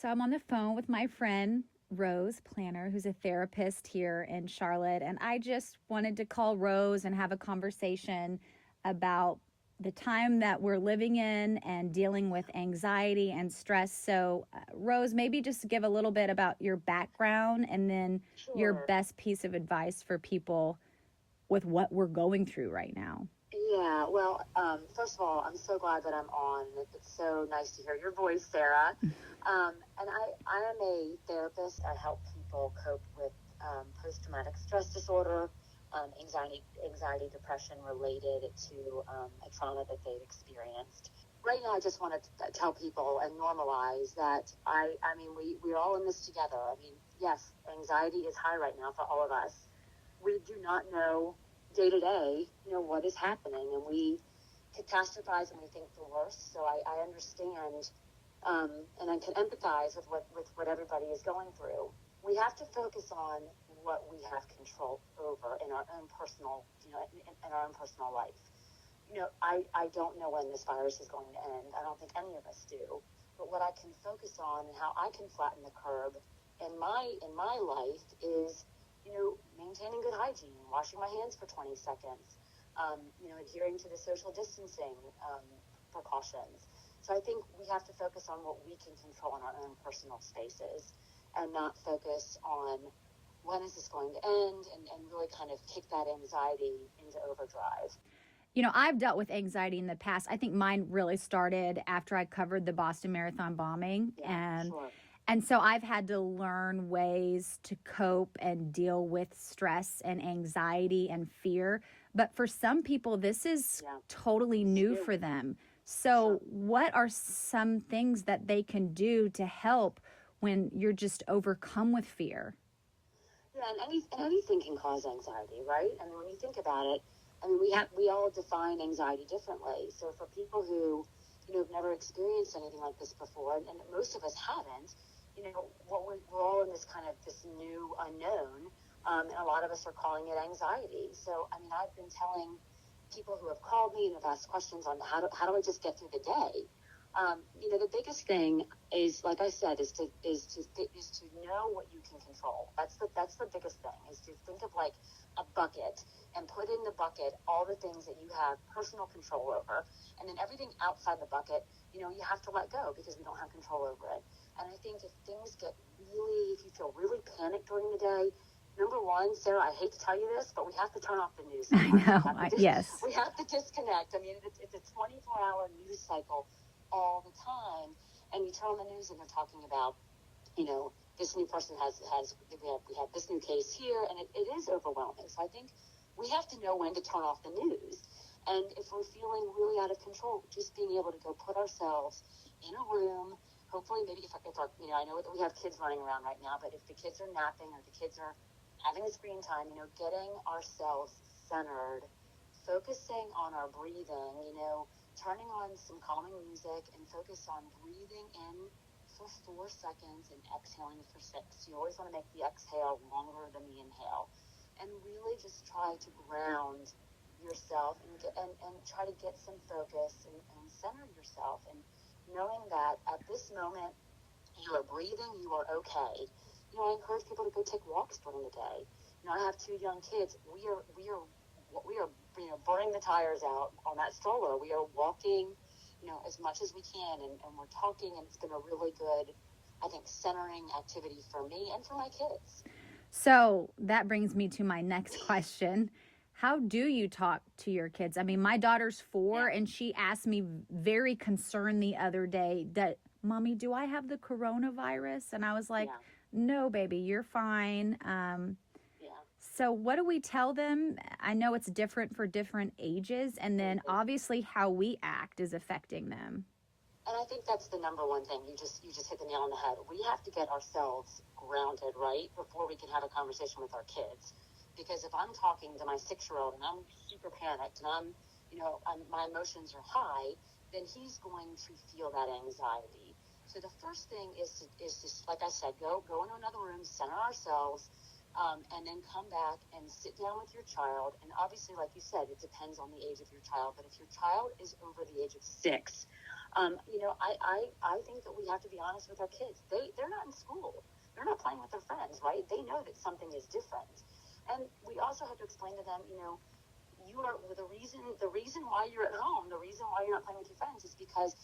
So I'm on the phone with my friend Rose Planner, who's a therapist here in Charlotte. And I just wanted to call Rose and have a conversation about the time that we're living in and dealing with anxiety and stress. So, Rose, maybe just give a little bit about your background and then your Sure. best piece of advice for people with what we're going through right now. Yeah. Well, first of all, I'm so glad that I'm on. It's so nice to hear your voice, Sarah. And I am a therapist. I help people cope with post-traumatic stress disorder, anxiety, depression related to a trauma that they've experienced. Right now, I just want to tell people and normalize that I mean, we're all in this together. I mean, yes, anxiety is high right now for all of us. We do not know day to day, what is happening, and we catastrophize and we think the worst. So I understand, and I can empathize with what everybody is going through. We have to focus on what we have control over in our own personal, in our own personal life. I don't know when this virus is going to end. I don't think any of us do. But what I can focus on and how I can flatten the curve in my life is, maintaining good hygiene, washing my hands for 20 seconds, adhering to the social distancing precautions. So I think we have to focus on what we can control in our own personal spaces and not focus on when is this going to end, and really kind of kick that anxiety into overdrive. I've dealt with anxiety in the past. I think mine really started after I covered the Boston Marathon bombing, Yeah, and sure. and so I've had to learn ways to cope and deal with stress and anxiety and fear. But for some people, this is Yeah, totally it's new new. for them. Sure. So, what are some things that they can do to help when you're just overcome with fear? Yeah, and anything can cause anxiety, right? I mean, when you think about it, I mean, we all define anxiety differently. So for people who, have never experienced anything like this before, and most of us haven't, we're all in this kind of this new unknown, and a lot of us are calling it anxiety. So I mean, I've been telling people who have called me and have asked questions on how do I just get through the day. The biggest thing is, like I said, is to know what you can control. That's the biggest thing, is to think of like a bucket and put in the bucket all the things that you have personal control over, and then everything outside the bucket, you have to let go because we don't have control over it. And I think if you feel really panicked during the day, number one, Sarah, I hate to tell you this, but we have to turn off the news I sometimes. know. Yes. We have to disconnect. I mean, it's a 24-hour news cycle all the time, and you turn on the news and they're talking about, this new person has we have this new case here, and it is overwhelming. So I think we have to know when to turn off the news. And if we're feeling really out of control, just being able to go put ourselves in a room, hopefully maybe if our, I know that we have kids running around right now, but if the kids are napping or the kids are having the screen time, getting ourselves centered, focusing on our breathing, turning on some calming music and focus on breathing in for 4 seconds and exhaling for 6. You always want to make the exhale longer than the inhale, and really just try to ground yourself and try to get some focus and center yourself, and knowing that at this moment you are breathing, you are okay. I encourage people to go take walks during the day. I have 2 young kids. We are burning the tires out on that stroller. We are walking, as much as we can, and we're talking, and it's been a really good, I think, centering activity for me and for my kids. So that brings me to my next question. How do you talk to your kids? I mean, my daughter's 4 Yeah, and she asked me very concerned the other day that, Mommy, do I have the coronavirus? And I was like, yeah, no, baby, you're fine. yeah. So, what do we tell them? I know it's different for different ages, and then Totally. obviously how we act is affecting them. And I think that's the number one thing. You just hit the nail on the head. We have to get ourselves grounded, right, before we can have a conversation with our kids. Because if I'm talking to my 6-year-old and I'm super panicked and my emotions are high, then he's going to feel that anxiety. So the first thing is just, like I said, go into another room, center ourselves, and then come back and sit down with your child. And obviously, like you said, it depends on the age of your child. But if your child is over the age of 6, I think that we have to be honest with our kids. They're not in school. They're not playing with their friends, right? They know that something is different. And we also have to explain to them, you are the reason why you're at home, the reason why you're not playing with your friends is because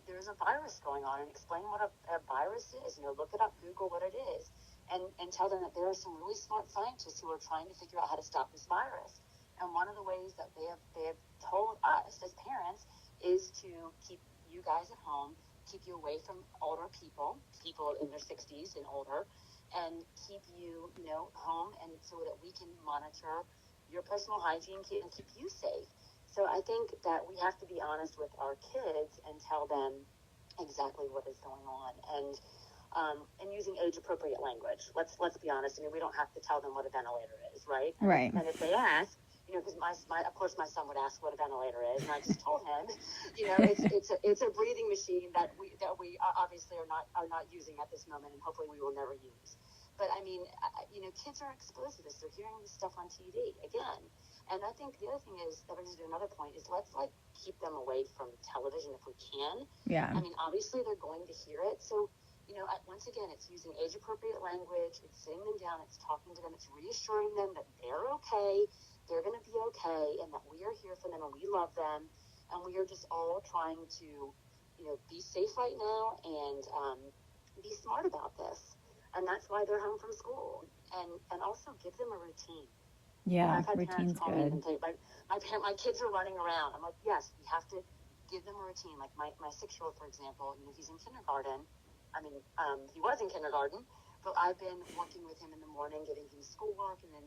there's a virus going on, and explain what a virus is. Look it up, Google what it is, and tell them that there are some really smart scientists who are trying to figure out how to stop this virus. And one of the ways that they have told us as parents is to keep you guys at home, keep you away from older people in their 60s and older, and keep you, home, and so that we can monitor your personal hygiene and keep you safe. So I think that we have to be honest with our kids and tell them exactly what is going on, and using age-appropriate language. Let's be honest. We don't have to tell them what a ventilator is, right? Right. And if they ask, because of course my son would ask what a ventilator is, and I just told him, it's a breathing machine that we obviously are not using at this moment, and hopefully we will never use. But kids are exposed to this. They're hearing this stuff on TV again. And I think the other thing is, that brings us to another point, is let's keep them away from television if we can. Yeah. Obviously they're going to hear it. So, once again, it's using age-appropriate language. It's sitting them down. It's talking to them. It's reassuring them that they're okay. They're going to be okay, and that we are here for them, and we love them. And we are just all trying to, be safe right now, and be smart about this. And that's why they're home from school. And also give them a routine. Yeah, I've had routine's parents call me good. and say, my kids are running around. I'm like, yes, we have to give them a routine. Like my 6-year-old, for example, he's in kindergarten. He was in kindergarten, but I've been working with him in the morning, getting him schoolwork, and then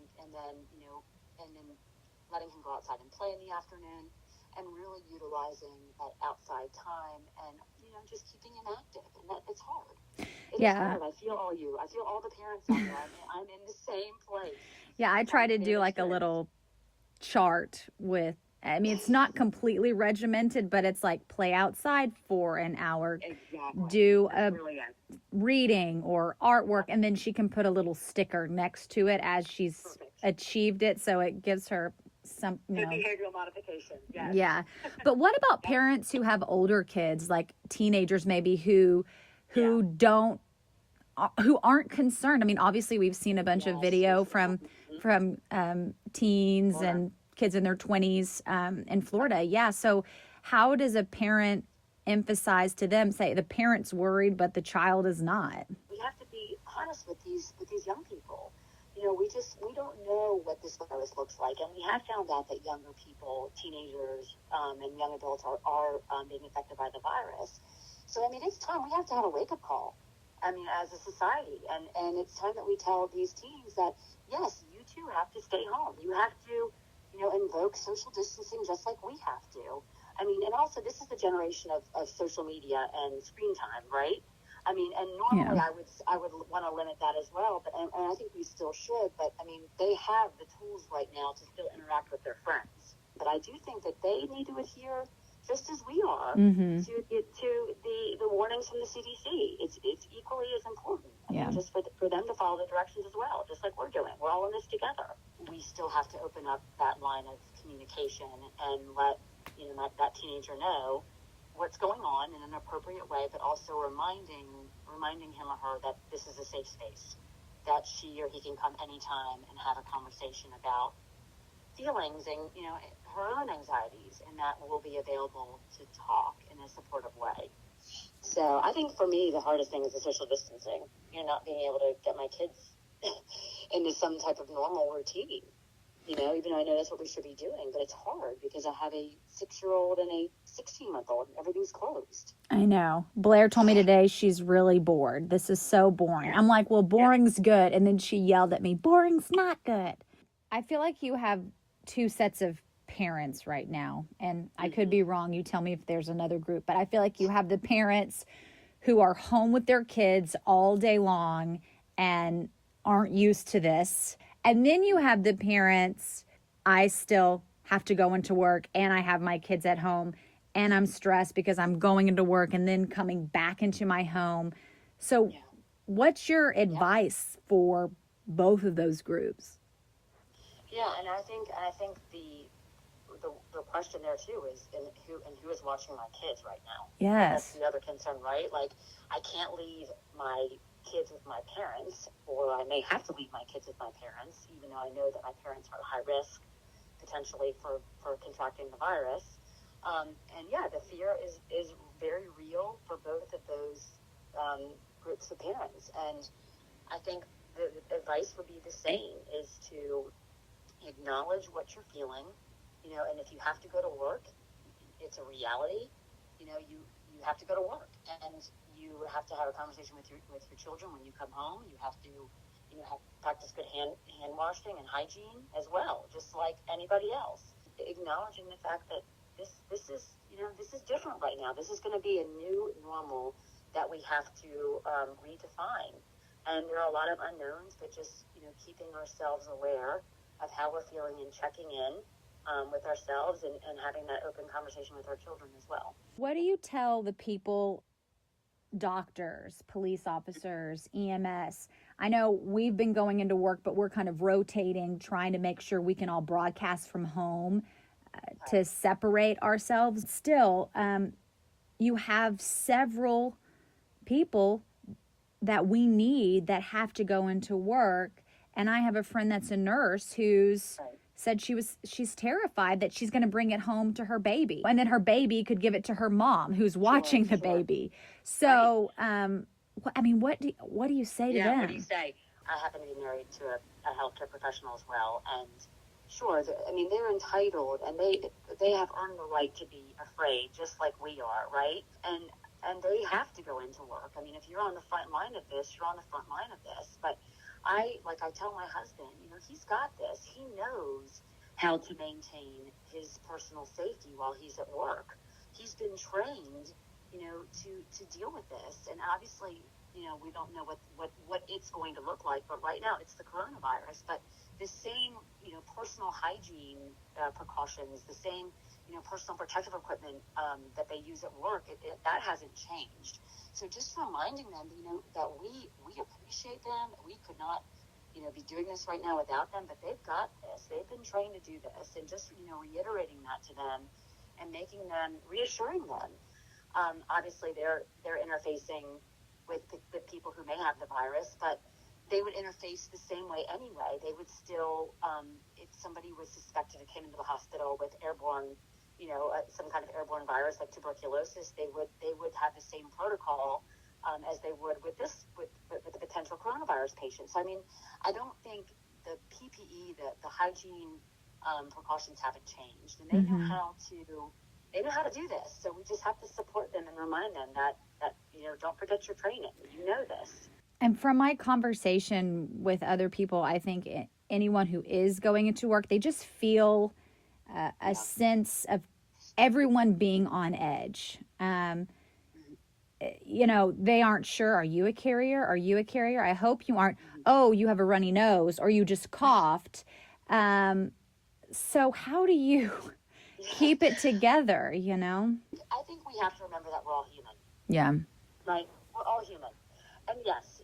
letting him go outside and play in the afternoon, and really utilizing that outside time, and just keeping him active. And that it's hard. It is hard. I feel all you. I feel all the parents out there. I'm in the same place. Yeah, I try to do like a little chart with, it's not completely regimented, but it's like play outside for an hour, Exactly. do That's a really reading or artwork, and then she can put a little sticker next to it as she's perfect. Achieved it, so it gives her some, Good behavioral modification. Yes. Yeah. But what about parents who have older kids, like teenagers maybe, who don't, who aren't concerned? Obviously we've seen a bunch of video from teens Florida. and kids in their 20s in Florida. Yeah. So how does a parent emphasize to them, say the parent's worried but the child is not? We have to be honest with these young people. We don't know what this virus looks like, and we have found out that younger people, teenagers, and young adults are being affected by the virus. So it's time we have to have a wake up call. As a society, and it's time that we tell these teens that yes, you too have to stay home. You have to, invoke social distancing just like we have to. And also this is the generation of social media and screen time, right? And normally I would want to limit that as well, but and I think we still should. But they have the tools right now to still interact with their friends. But I do think that they need to adhere, just as we are, to the warnings from the CDC. It's equally as important. Just for them to follow the directions as well, just like we're doing. We're all in this together. We still have to open up that line of communication and let that teenager know what's going on in an appropriate way, but also reminding him or her that this is a safe space, that she or he can come anytime and have a conversation about feelings and her own anxieties, and that will be available to talk in a supportive way. So I think for me the hardest thing is the social distancing. Not being able to get my kids into some type of normal routine. Even though I know that's what we should be doing, but it's hard because I have a 6-year-old and a 16-month-old, and everything's closed. I know. Blair told me today she's really bored. This is so boring. I'm like, well, boring's good. And then she yelled at me, boring's not good. I feel like you have two sets of parents right now, and I could be wrong. You tell me if there's another group, but I feel like you have the parents who are home with their kids all day long and aren't used to this. And then you have the parents, I still have to go into work and I have my kids at home and I'm stressed because I'm going into work and then coming back into my home. So what's your advice for both of those groups? Yeah, and I think the the question there too is, who is watching my kids right now? Yes. That's the other concern, right? Like, I can't leave my kids with my parents, or I may have to leave my kids with my parents, even though I know that my parents are high risk potentially for contracting the virus. And yeah, the fear is very real for both of those groups of parents. And I think the advice would be the same, is to acknowledge what you're feeling, and if you have to go to work, it's a reality. You have to go to work, and you have to have a conversation with your children when you come home. You have to practice good hand washing and hygiene as well, just like anybody else. Acknowledging the fact that this is different right now. This is going to be a new normal that we have to redefine, and there are a lot of unknowns. But just keeping ourselves aware of how we're feeling and checking in with ourselves, and having that open conversation with our children as well. What do you tell the people, doctors, police officers, EMS? I know we've been going into work, but we're kind of rotating, trying to make sure we can all broadcast from home to separate ourselves. Still, you have several people that we need that have to go into work. And I have a friend that's a nurse who's said she's terrified that she's going to bring it home to her baby, and then her baby could give it to her mom who's watching the baby. So, I mean, what do you say to them? What do you say? I happen to be married to a healthcare professional as well, and sure, they're entitled, and they have earned the right to be afraid, just like we are, right? And they have to go into work. I mean, if you're on the front line of this, you're on the front line of this. But I tell my husband, he's got this. He knows how to maintain his personal safety while he's at work. He's been trained, to deal with this. And obviously, we don't know what it's going to look like. But right now, it's the coronavirus. But the same, personal hygiene precautions, the same, personal protective equipment that they use at work, that hasn't changed. So just reminding them, that we appreciate them. We could not, be doing this right now without them, but they've got this. They've been trained to do this, and just, reiterating that to them and reassuring them. Obviously, they're interfacing with people who may have the virus, but they would interface the same way anyway. They would still, if somebody was suspected and came into the hospital with airborne, some kind of airborne virus like tuberculosis, they would have the same protocol as they would with the potential coronavirus patient. So I don't think the PPE, the hygiene precautions haven't changed, and they know how to do this. So we just have to support them and remind them that don't forget your training. You know this. And from my conversation with other people, I think anyone who is going into work, they just feel a sense of everyone being on edge. They aren't sure. Are you a carrier? Are you a carrier? I hope you aren't. Oh, you have a runny nose, or you just coughed. So how do you keep it together, I think we have to remember that we're all human. Yeah. Right? We're all human. And yes,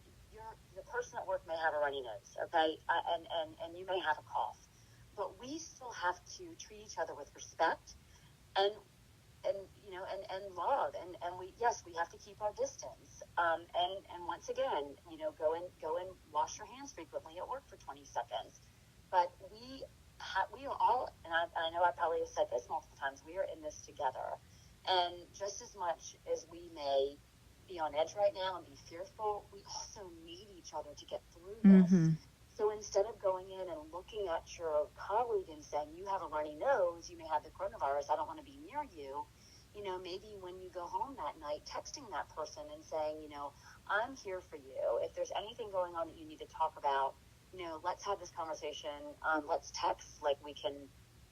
the person at work may have a runny nose, okay? And you may have a cough. But we still have to treat each other with respect and love. And we have to keep our distance. And once again, go and wash your hands frequently at work for 20 seconds. But we are all, and I know I probably have said this multiple times, we are in this together. And just as much as we may be on edge right now and be fearful, we also need each other to get through this. So instead of going in and looking at your colleague and saying, you have a runny nose, you may have the coronavirus, I don't want to be near you, maybe when you go home that night, texting that person and saying, I'm here for you. If there's anything going on that you need to talk about, let's have this conversation. Let's text, like we can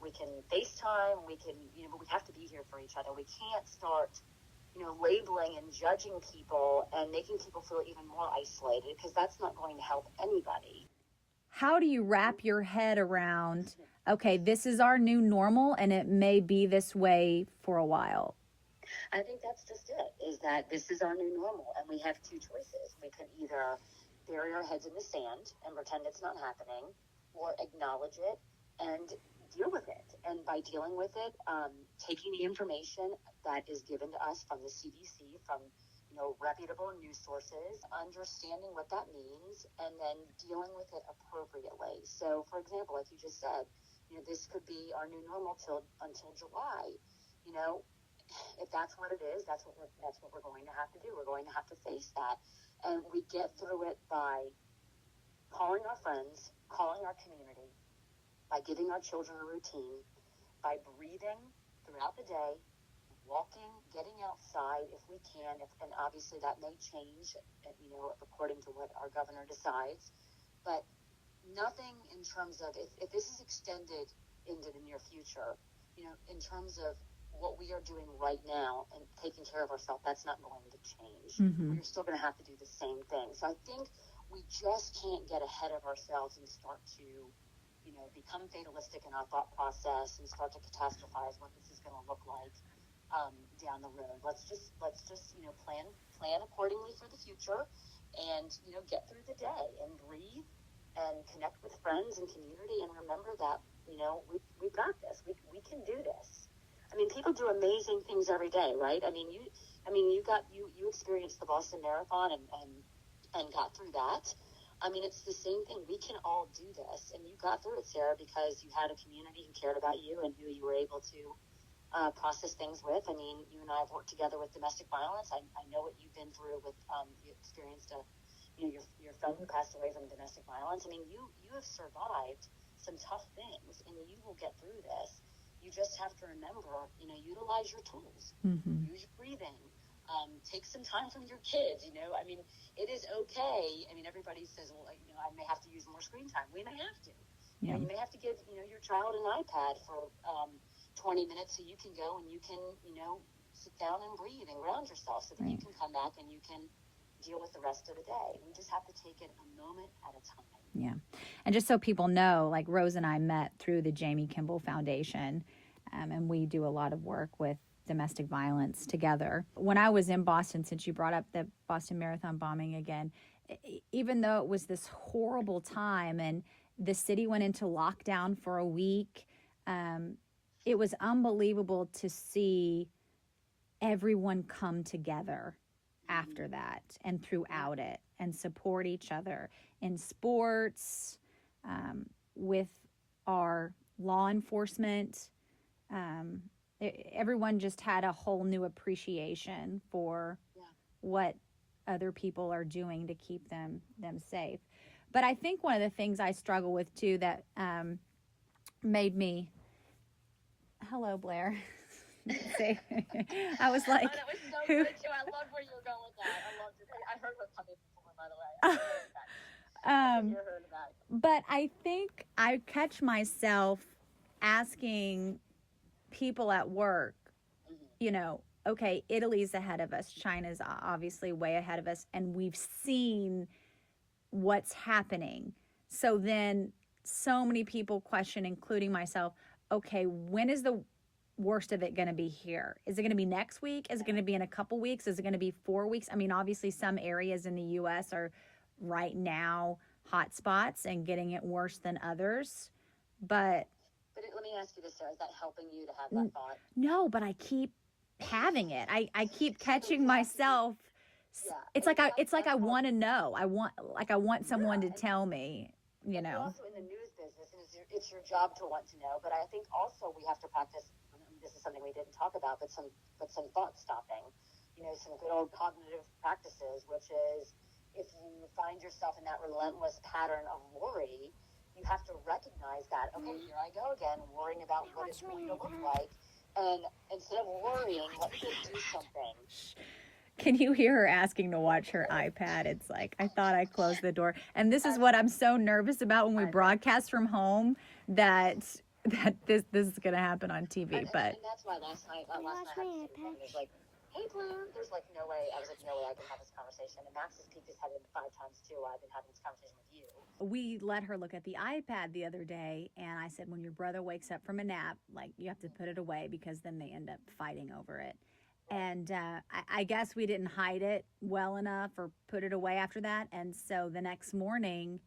FaceTime, but we have to be here for each other. We can't start, labeling and judging people and making people feel even more isolated, because that's not going to help anybody. How do you wrap your head around, okay, this is our new normal and it may be this way for a while? I think that's just it, is that this is our new normal, and we have two choices. We can either bury our heads in the sand and pretend it's not happening, or acknowledge it and deal with it. And by dealing with it, taking the information that is given to us from the CDC, from reputable news sources, understanding what that means, and then dealing with it appropriately. So, for example, like you just said, this could be our new normal until July. If that's what it is, that's what we're going to have to do. We're going to have to face that, and we get through it by calling our friends, calling our community, by giving our children a routine, by breathing throughout the day, walking, getting outside if we can, and obviously that may change, according to what our governor decides, but nothing in terms of, if this is extended into the near future, in terms of what we are doing right now and taking care of ourselves, that's not going to change. We're still going to have to do the same thing. So I think we just can't get ahead of ourselves and start to become fatalistic in our thought process and start to catastrophize what this is going to look like down the road. Let's just plan accordingly for the future, and get through the day and breathe and connect with friends and community, and remember that we've got this. We can do this. I mean, people do amazing things every day, right? I mean, you experienced the Boston Marathon and got through that. I mean, it's the same thing. We can all do this, and you got through it, Sarah, because you had a community who cared about you and who you were able to process things with. I mean, you and I have worked together with domestic violence. I know what you've been through with, you experienced your friend who passed away from domestic violence. I mean, you have survived some tough things, and you will get through this. You just have to remember, utilize your tools, use your breathing, take some time from your kids. I mean, it is okay. I mean, everybody says, well, I may have to use more screen time. We may have to. Yeah. You may have to give, your child an iPad for 20 minutes so you can go and you can, sit down and breathe and ground yourself so that you can come back and you can deal with the rest of the day. We just have to take it a moment at a time. Yeah. And just so people know, like Rose and I met through the Jamie Kimball Foundation, and we do a lot of work with domestic violence together. When I was in Boston, since you brought up the Boston Marathon bombing again, even though it was this horrible time and the city went into lockdown for a week, it was unbelievable to see everyone come together after that and throughout it and support each other in sports, with our law enforcement. Everyone just had a whole new appreciation for what other people are doing to keep them safe. But I think one of the things I struggle with too that made me, hello Blair. See, I was like, that was so good too. I loved where you were going with that. I loved it. I heard what coming before, by the way. I heard that. But I think I catch myself asking people at work, okay, Italy's ahead of us. China's obviously way ahead of us. And we've seen what's happening. So then so many people question, including myself, okay, when is the worst of it going to be here? Is it going to be next week? Is it going to be in a couple weeks? Is it going to be 4 weeks? I mean, obviously some areas in the U.S. are right now hot spots and getting it worse than others. But let me ask you this, Sarah, is that helping you to have that thought? No, but I keep having it. I keep catching myself. Yeah. It's like I want to know. I want someone to tell me, You're also in the news business, and it's your job to want to know. But I think also we have to practice. This is something we didn't talk about, but some thought stopping. Some good old cognitive practices, which is if you find yourself in that relentless pattern of worry, you have to recognize that, okay, here I go again, worrying about what it's going to look like. And instead of worrying, let's just do something. Can you hear her asking to watch her iPad? It's like, I thought I closed the door. And this is what I'm so nervous about when we broadcast from home, that this is going to happen on TV. And that's why last night I was like, hey, Blair, there's like no way. I was like, no way I can have this conversation. And Max has peeked his head in 5 times too. I've been having this conversation with you. We let her look at the iPad the other day, and I said, when your brother wakes up from a nap, like, you have to put it away because then they end up fighting over it. And I guess we didn't hide it well enough or put it away after that. And so the next morning,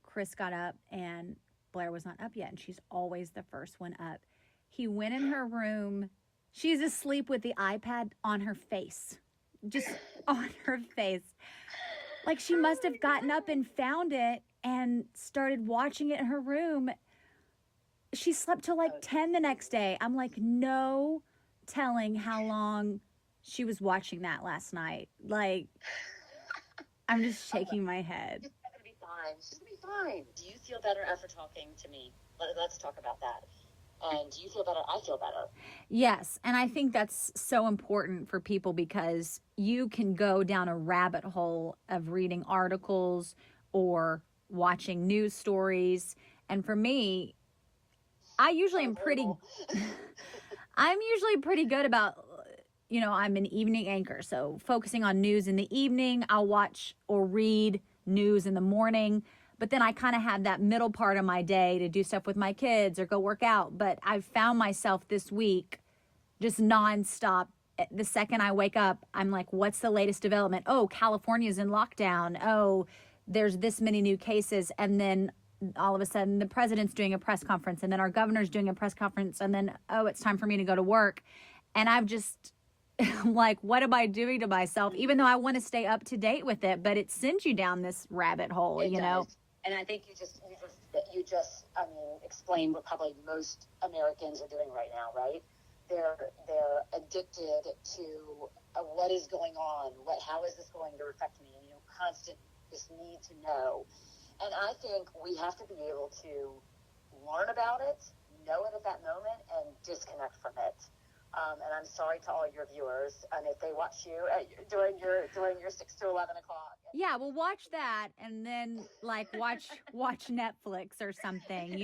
Chris got up and Blair was not up yet, and she's always the first one up. He went in her room. She's asleep with the iPad on her face, just on her face. Like she must have gotten up and found it and started watching it in her room. She slept till like 10 the next day. I'm like, no telling how long she was watching that last night. Like, I'm just shaking my head. She's going to be fine. She's going to be fine. Do you feel better after talking to me? Let's talk about that. And do you feel better? I feel better. Yes. And I think that's so important for people because you can go down a rabbit hole of reading articles or watching news stories. And for me, I'm usually pretty good about, I'm an evening anchor. So focusing on news in the evening, I'll watch or read news in the morning. But then I kind of have that middle part of my day to do stuff with my kids or go work out. But I've found myself this week just nonstop. The second I wake up, I'm like, what's the latest development? Oh, California's in lockdown. Oh, there's this many new cases. And then all of a sudden the president's doing a press conference and then our governor's doing a press conference. And then, oh, it's time for me to go to work. And I'm like, what am I doing to myself? Even though I want to stay up to date with it, but it sends you down this rabbit hole, It does. And I think you just explain what probably most Americans are doing right now, right? They're addicted to what is going on, how is this going to affect me? Constant just need to know. And I think we have to be able to learn about it, know it at that moment, and disconnect from it. And I'm sorry to all your viewers, and if they watch you during your 6 to 11 o'clock. Yeah, well, watch that, and then watch Netflix or something.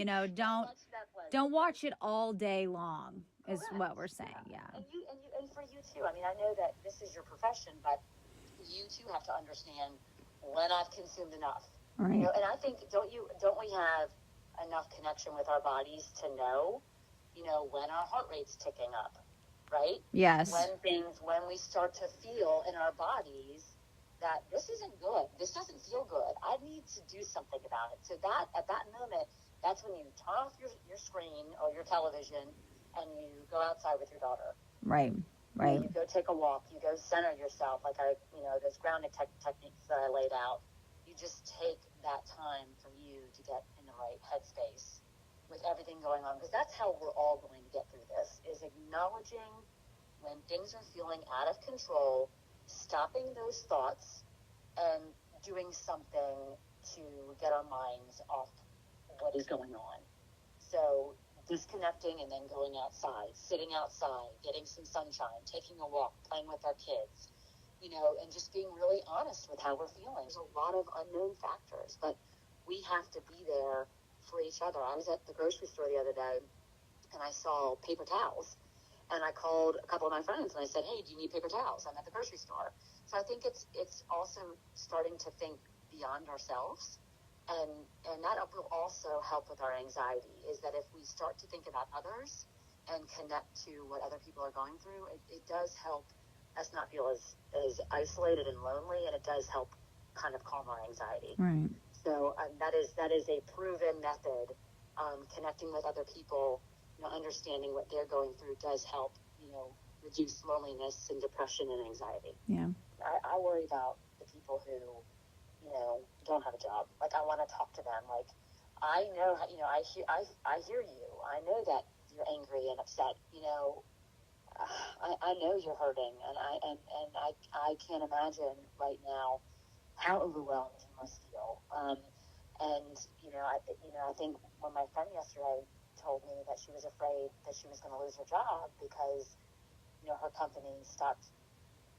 Don't watch it all day long. Is what we're saying. Yeah. And for you too. I mean, I know that this is your profession, but you too have to understand when I've consumed enough. Right. And I think don't we have enough connection with our bodies to know, when our heart rate's ticking up. Right? Yes. When we start to feel in our bodies that this isn't good, this doesn't feel good, I need to do something about it. So that at that moment, that's when you turn off your screen or your television and you go outside with your daughter. Right. You go take a walk, you go center yourself, like those grounding techniques that I laid out. You just take that time for you to get in the right headspace with everything going on, because that's how we're all going to get through this, is acknowledging when things are feeling out of control, stopping those thoughts, and doing something to get our minds off what is going on. So disconnecting and then going outside, sitting outside, getting some sunshine, taking a walk, playing with our kids, and just being really honest with how we're feeling. There's a lot of unknown factors, but we have to be there for each other. I was at the grocery store the other day and I saw paper towels, and I called a couple of my friends and I said, hey, do you need paper towels? I'm at the grocery store. So I think it's also starting to think beyond ourselves, and that will also help with our anxiety, is that if we start to think about others and connect to what other people are going through, it does help us not feel as isolated and lonely, and it does help kind of calm our anxiety. Right. So that is a proven method. Connecting with other people, understanding what they're going through does help, reduce loneliness and depression and anxiety. Yeah. I worry about the people who, don't have a job. Like, I want to talk to them. Like, I know, I hear you. I know that you're angry and upset. I know you're hurting, and I can't imagine right now how overwhelmed you must feel. I think when my friend yesterday told me that she was afraid that she was going to lose her job because, her company stopped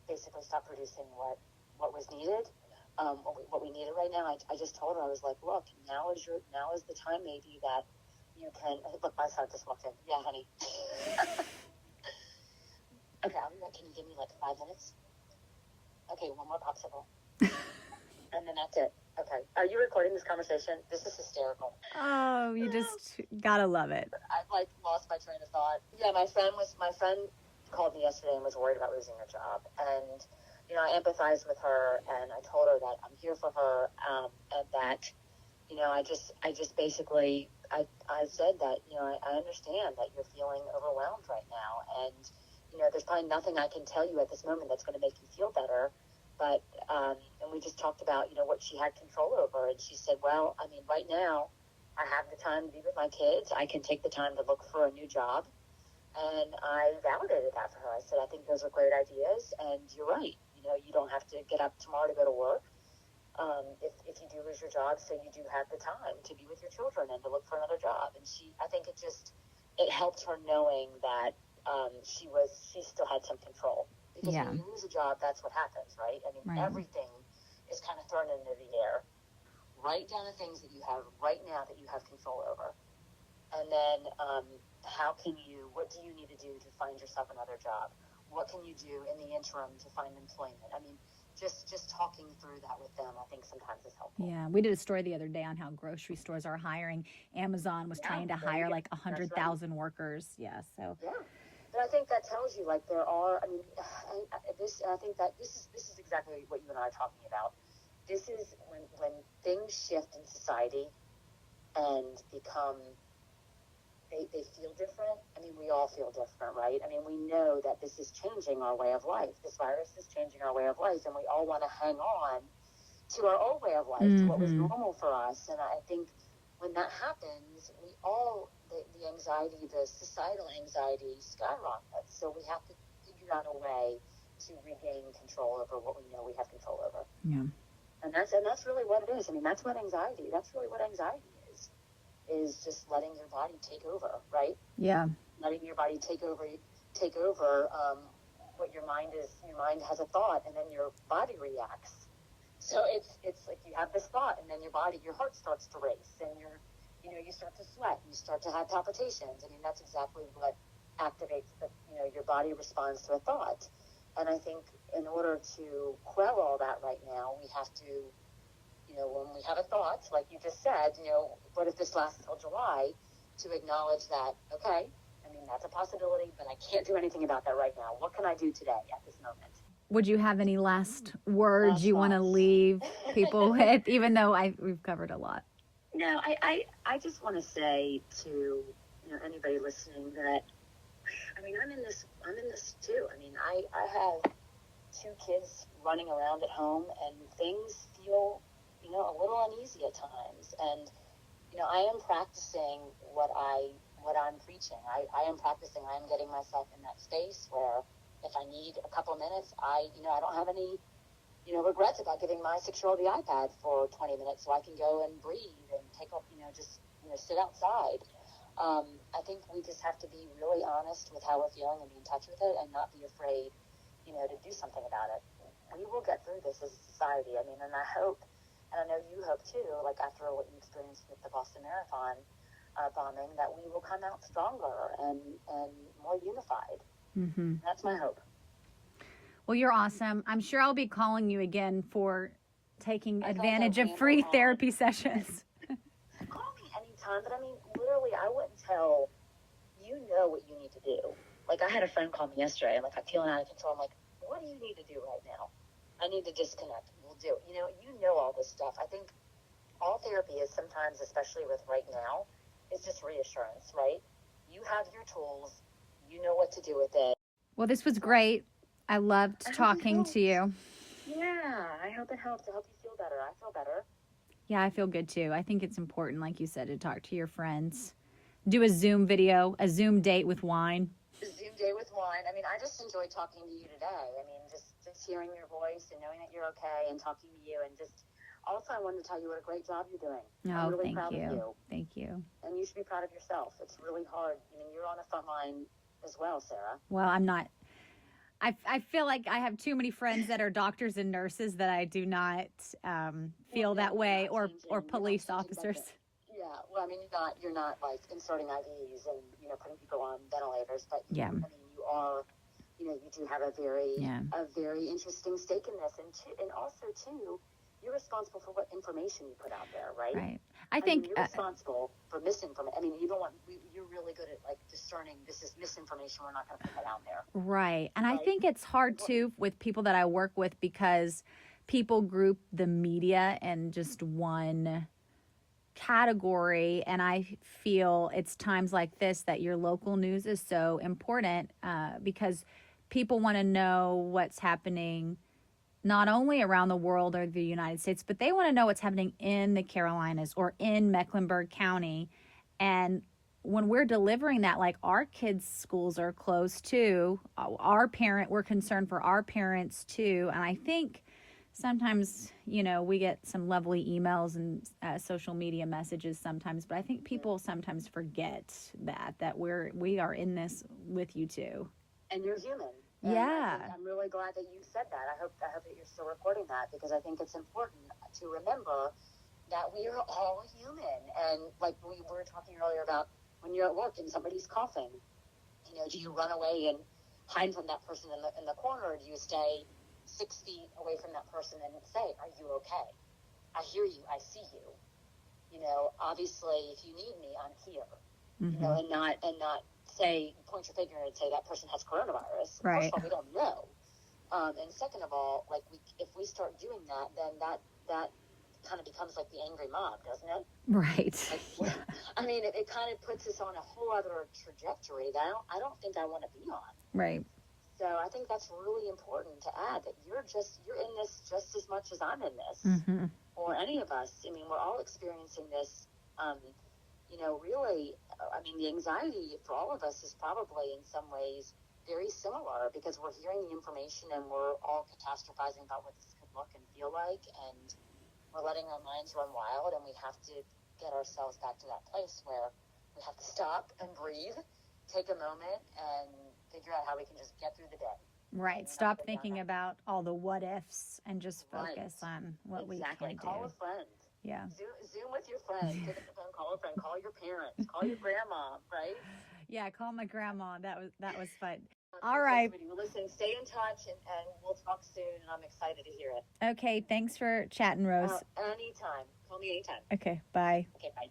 producing what was needed, what we needed right now. I just told her, I was like, look, now is the time maybe that you can, look, my son just walked in. Yeah, honey. Okay, I'll be back. Can you give me 5 minutes? Okay, one more popsicle. And then that's it. Okay. Are you recording this conversation? This is hysterical. Oh, you just gotta love it. I've lost my train of thought. Yeah, my friend called me yesterday and was worried about losing her job. And, I empathized with her, and I told her that I'm here for her, and that, I just basically, I said that, I understand that you're feeling overwhelmed right now. And, there's probably nothing I can tell you at this moment that's going to make you feel better. But, and we just talked about, what she had control over. And she said, well, I mean, right now I have the time to be with my kids. I can take the time to look for a new job. And I validated that for her. I said, I think those are great ideas. And you're right. You don't have to get up tomorrow to go to work. If you do lose your job, so you do have the time to be with your children and to look for another job. And I think it helped her knowing that she still had some control. Because when you lose a job, that's what happens, right? I mean, everything is kind of thrown into the air. Write down the things that you have right now that you have control over. And then what do you need to do to find yourself another job? What can you do in the interim to find employment? I mean, just talking through that with them, I think sometimes is helpful. Yeah, we did a story the other day on how grocery stores are hiring. Amazon was trying to hire like 100,000 workers. Yeah, so. Yeah, but I think that tells you like there are. I mean, I think that this is exactly what you and I are talking about. This is when things shift in society and become. They feel different. I mean, we all feel different, right? I mean, we know that this is changing our way of life. This virus is changing our way of life, and we all want to hang on to our old way of life, to what was normal for us. And I think when that happens, the anxiety, the societal anxiety skyrockets. So we have to figure out a way to regain control over what we know we have control over. Yeah. And that's really what it is. I mean, that's really what anxiety is just letting your body take over, right? Yeah. Letting your body take over what your mind is. Your mind has a thought, and then your body reacts. So it's like you have this thought, and then your heart starts to race, and you start to sweat, you start to have palpitations. I mean, that's exactly what activates your body responds to a thought. And I think in order to quell all that right now, we have to, when we have a thought, like you just said, what if this lasts until July, to acknowledge that, okay, I mean, that's a possibility, but I can't do anything about that right now. What can I do today at this moment? Would you have any last words you want to leave people with, even though we've covered a lot? No, I just want to say to anybody listening that, I mean, I'm in this too. I mean, I have 2 kids running around at home, and things feel a little uneasy at times. And I am practicing what I'm preaching. I am practicing. I am getting myself in that space where if I need a couple minutes, I don't have any regrets about giving my 6-year-old the iPad for 20 minutes so I can go and breathe and take up, sit outside. I think we just have to be really honest with how we're feeling and be in touch with it and not be afraid, to do something about it. We will get through this as a society. I mean, and I hope, and I know you hope too, like after what you experienced with the Boston Marathon bombing, that we will come out stronger and more unified. Mm-hmm. That's my hope. Well, you're awesome. I'm sure I'll be calling you again for taking advantage of free therapy sessions. Call me anytime, but I mean, literally, I wouldn't tell you what you need to do. Like, I had a friend call me yesterday, and like, I'm feeling out of control. I'm like, what do you need to do right now? I need to disconnect. We'll do it. You know all this stuff. I think all therapy is sometimes, especially with right now, is just reassurance, right? You have your tools. You know what to do with it. Well, this was great. I loved talking to you. Yeah, I hope it helps. I hope you feel better. I feel better. Yeah, I feel good too. I think it's important, like you said, to talk to your friends. Do a Zoom video, a Zoom date with wine. A Zoom date with wine. I mean, I just enjoyed talking to you today. I mean, just hearing your voice and knowing that you're okay and talking to you, and just also I wanted to tell you what a great job you're doing. I'm really proud of you. Thank you. And you should be proud of yourself. It's really hard. I mean, you're on the front line as well, Sarah. Well, I'm not. I feel like I have too many friends that are doctors and nurses that I do not feel that way, or police officers. Yeah, well, I mean, you're not like inserting IVs and putting people on ventilators, but yeah, I mean, you are, you do have a very interesting stake in this, and also too, you're responsible for what information you put out there, right? Right. I think you're responsible for misinformation. I mean, you're really good at like discerning this is misinformation. We're not going to put that out there. Right. And I think it's hard too with people that I work with, because people group the media in just one category, and I feel it's times like this that your local news is so important, because people want to know what's happening not only around the world or the United States, but they want to know what's happening in the Carolinas or in Mecklenburg County. And when we're delivering that, like, our kids' schools are closed too. We're concerned for our parents too. And I think sometimes, we get some lovely emails and social media messages sometimes, but I think people sometimes forget that we are in this with you too. And you're human. And yeah. I'm really glad that you said that. I hope that you're still recording that, because I think it's important to remember that we are all human. And like we were talking earlier about when you're at work and somebody's coughing, do you run away and hide from that person in the corner, or do you stay 6 feet away from that person and say, "Are you okay? I hear you. I see you. Obviously, if you need me, I'm here." Mm-hmm. And not say, point your finger and say that person has coronavirus. Right. First of all, we don't know. And second of all, like if we start doing that, then that kind of becomes like the angry mob, doesn't it? Right. Like, I mean, it kind of puts us on a whole other trajectory that I don't think I want to be on. Right. So I think that's really important to add, that you're in this just as much as I'm in this, mm-hmm. or any of us. I mean, we're all experiencing this. Really, I mean, the anxiety for all of us is probably in some ways very similar, because we're hearing the information and we're all catastrophizing about what this could look and feel like, and we're letting our minds run wild, and we have to get ourselves back to that place where we have to stop and breathe, take a moment, and figure out how we can just get through the day. Right. Stop thinking about all the what ifs and just focus on what we can do. Call a friend. Yeah. Zoom with your friend. Pick up the phone, call a friend, call your parents, call your grandma, right? Yeah, call my grandma. That was fun. All right. Well, listen, stay in touch, and we'll talk soon, and I'm excited to hear it. Okay, thanks for chatting, Rose. Anytime. Call me anytime. Okay, bye. Okay, bye.